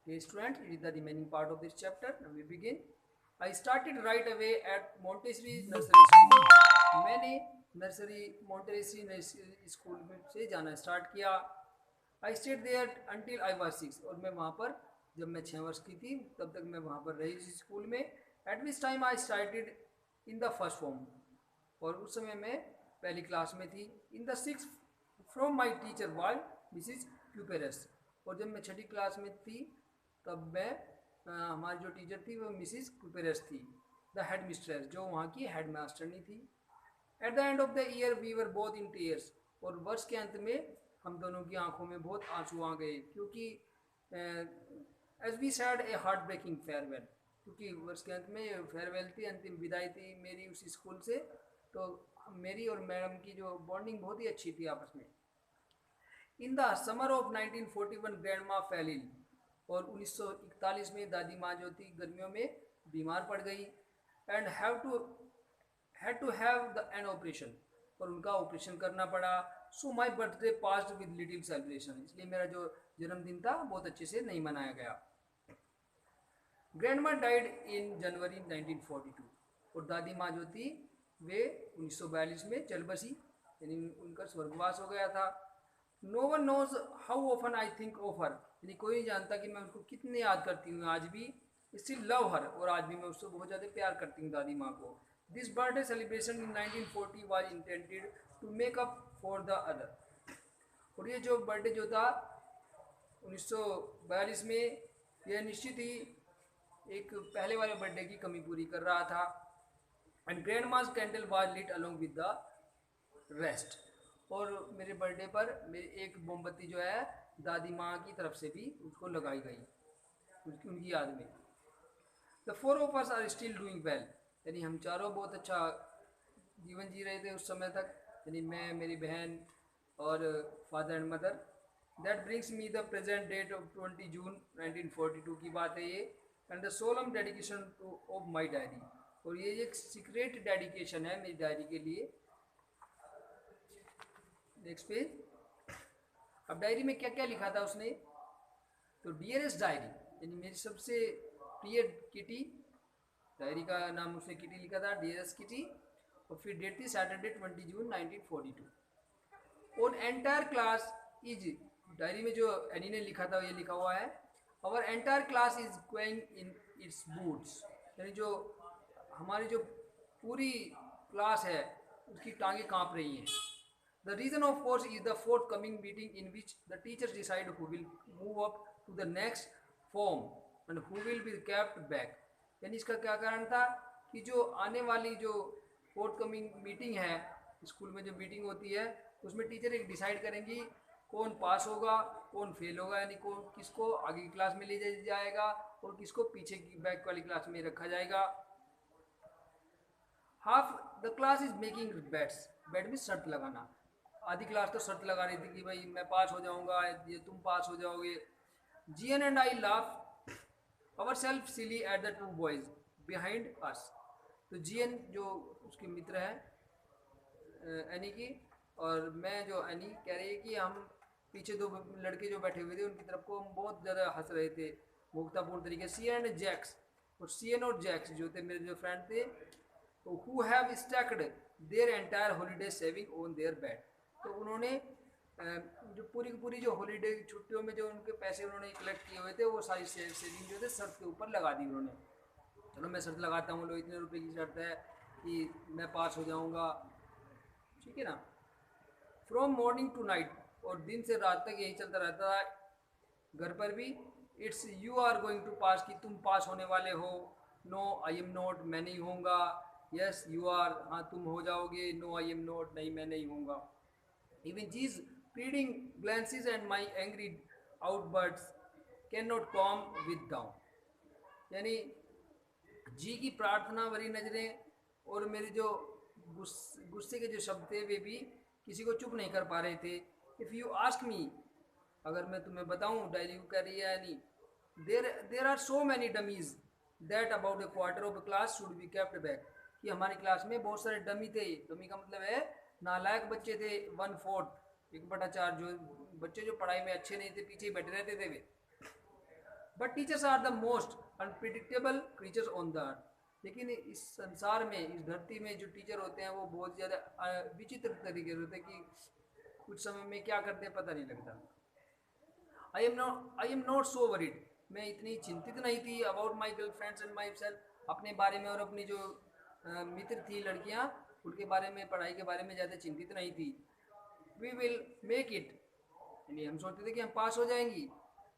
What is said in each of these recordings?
Okay, students, it is the remaining part of this chapter. Now we begin. I started right away at Montessori Nursery School. मैंने nursery Montessori nursery school में से जाना start किया. I stayed there until I was 6 और मैं वहाँ पर जब मैं 6 वर्ष की थी तब तक मैं वहाँ पर रही इस स्कूल में. At which time I started in the first form और उस समय मैं पहली क्लास में थी. In the sixth from my teacher was Mrs. Cuperes और जब मैं छठी क्लास में थी तब मैं हमारी जो टीचर थी वो मिसिस कुपेरस थी, द हेड मिस्ट्रेस, जो वहाँ की हेड मास्टरनी थी. At the end of the year we were both in tears और वर्ष के अंत में हम दोनों की आंखों में बहुत आंसू आ गए क्योंकि as we said a heart breaking farewell, क्योंकि वर्ष के अंत में फेयरवेल थी, अंतिम विदाई थी मेरी उस स्कूल से. तो मेरी और मैडम की जो बॉन्डिंग बहुत ही अच्छी थी आपस में. In the summer of 1941 grand माँ फेल इल और 1941 में दादी माँ जो थी गर्मियों में बीमार पड़ गई. And had to have the an operation और उनका ऑपरेशन करना पड़ा. So my birthday passed with little celebration, इसलिए मेरा जो जन्मदिन था बहुत अच्छे से नहीं मनाया गया. ग्रैंड माँ डाइड इन जनवरी 1942 और दादी माँ जो थी वे 1942 में चल बसी, यानी उनका स्वर्गवास हो गया था. No one knows how often I think of her, यानी कोई नहीं जानता कि मैं उनको कितने याद करती हूँ आज भी. स्टिल लव हर, और आज भी मैं उससे बहुत ज़्यादा प्यार करती हूँ दादी माँ को. This birthday celebration in 1940 was intended to make up for the other, और ये जो बर्थडे जो था 1942 में, यह निश्चित ही एक पहले वाले बर्थडे की कमी पूरी कर रहा था. And grandma's candle was lit along with the rest, और मेरे बर्थडे पर मेरी एक मोमबत्ती जो है दादी माँ की तरफ से भी उसको लगाई गई उनकी याद में. The four of us are still doing well, यानी हम चारों बहुत अच्छा जीवन जी रहे थे उस समय तक, यानी मैं, मेरी बहन और father and mother. That brings me the present date of 20 June 1942 की बात है ये. And the solemn dedication to of my diary, और ये एक सीक्रेट डेडिकेशन है मेरी डायरी के लिए. Next page. अब डायरी में क्या क्या लिखा था उसने, तो डियरेस्ट डायरी, यानी मेरी सबसे प्रिय किटी, डायरी का नाम उसने किटी लिखा था, डियरेस्ट किटी. और फिर डेट थी Saturday 20 June 1942. On entire class is, diary में जो एनी ने लिखा था ये लिखा हुआ है, our entire class is going in its boots, यानी जो हमारी जो पूरी क्लास है उसकी टांगें कांप रही हैं. The reason of course is the forthcoming meeting in which the teachers decide who will move up to the next form and who will be kept back. यानी इसका क्या कारण था कि जो आने वाली जो फोर्थकमिंग मीटिंग है, स्कूल में जो मीटिंग होती है उसमें टीचर एक डिसाइड करेंगी कौन पास होगा कौन फेल होगा, यानी कौन किसको आगे की क्लास में ले जाएगा और किसको पीछे की बैक वाली क्लास में रखा जाएगा. Half the class is making bets, bet में शर्त लगाना, आधी क्लास तो शर्त लगा रही थी कि भाई मैं पास हो जाऊंगा, ये तुम पास हो जाओगे. GN and I laugh our self silly at the two boys behind us, तो जीएन जो उसके मित्र हैं एनी की, और मैं जो एनी कह रही है कि हम पीछे दो लड़के जो बैठे हुए थे उनकी तरफ को हम बहुत ज़्यादा हंस रहे थे मुक्तापूर्ण तरीके. सीएन एंड जैक्स, और सीएन और जैक्स जो थे मेरे जो फ्रेंड थे, who have stacked their entire holiday saving on their bed, तो उन्होंने जो पूरी की पूरी जो हॉलीडे छुट्टियों में जो उनके पैसे उन्होंने कलेक्ट किए हुए थे वो सारी सेविंग जो थे शर्त के ऊपर लगा दी उन्होंने. चलो मैं शर्त लगाता हूँ, लो इतने रुपए की शर्त है कि मैं पास हो जाऊँगा, ठीक है ना. फ्रॉम मॉर्निंग टू नाइट, और दिन से रात तक यही चलता रहता है घर पर भी. It's you are going to pass, कि तुम पास होने वाले हो. नो आई एम नॉट, मैं नहीं होऊंगा. यस यू आर, हाँ तुम हो जाओगे. नो आई एम नॉट, नहीं मैं नहीं होऊंगा. Even G's pleading glances and my angry outbursts cannot calm with down, यानी जी की प्रार्थना भरी नज़रें और मेरे जो गुस्से के जो शब्द थे वे भी किसी को चुप नहीं कर पा रहे थे. इफ़ यू आस्क मी, अगर मैं तुम्हें बताऊं, डायरी को कह रही है यानी, there are so many dummies that about a quarter of a class should be kept back, कि हमारी क्लास में बहुत सारे डमी थे. डमी का मतलब है नालायक बच्चे थे. 1/4, 1/4, जो बच्चे जो पढ़ाई में अच्छे नहीं थे, पीछे बैठे रहते थे वे. But teachers are the most unpredictable creatures on the earth. लेकिन इस संसार में, इस धरती में जो टीचर होते हैं वो बहुत ज़्यादा विचित्र तरीके से होते हैं कि कुछ समय में क्या करते हैं पता नहीं लगता। I am not so worried, मैं इतनी चिंतित नहीं थी about my girl friends and my self, अपने बारे में और अपनी जो मित्र थी लड़कियाँ, उनके बारे में, पढ़ाई के बारे में ज़्यादा चिंतित नहीं थी। वी विल मेक इट, यानी हम सोचते थे कि हम पास हो जाएंगी।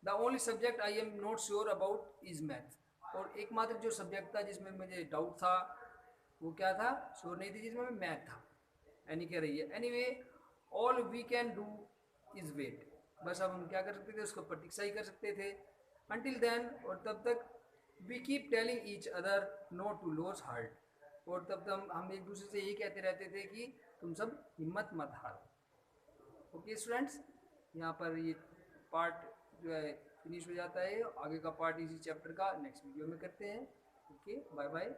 The only subject I am not sure about is math, और एकमात्र जो सब्जेक्ट था जिसमें मुझे डाउट था वो क्या था, श्योर नहीं थी, जिसमें मैथ था। एनी कह रही है anyway all we can do is wait, बस अब हम क्या कर सकते थे, उसको प्रतीक्षा ही कर सकते थे। अनटिल देन, और तब तक, we keep telling each other not to lose heart, और तब तक हम एक दूसरे से यही कहते रहते थे कि तुम सब हिम्मत मत हारो। ओके स्टूडेंट्स, यहाँ पर ये पार्ट जो है फिनिश हो जाता है। आगे का पार्ट इसी चैप्टर का नेक्स्ट वीडियो में करते हैं। Okay, bye bye.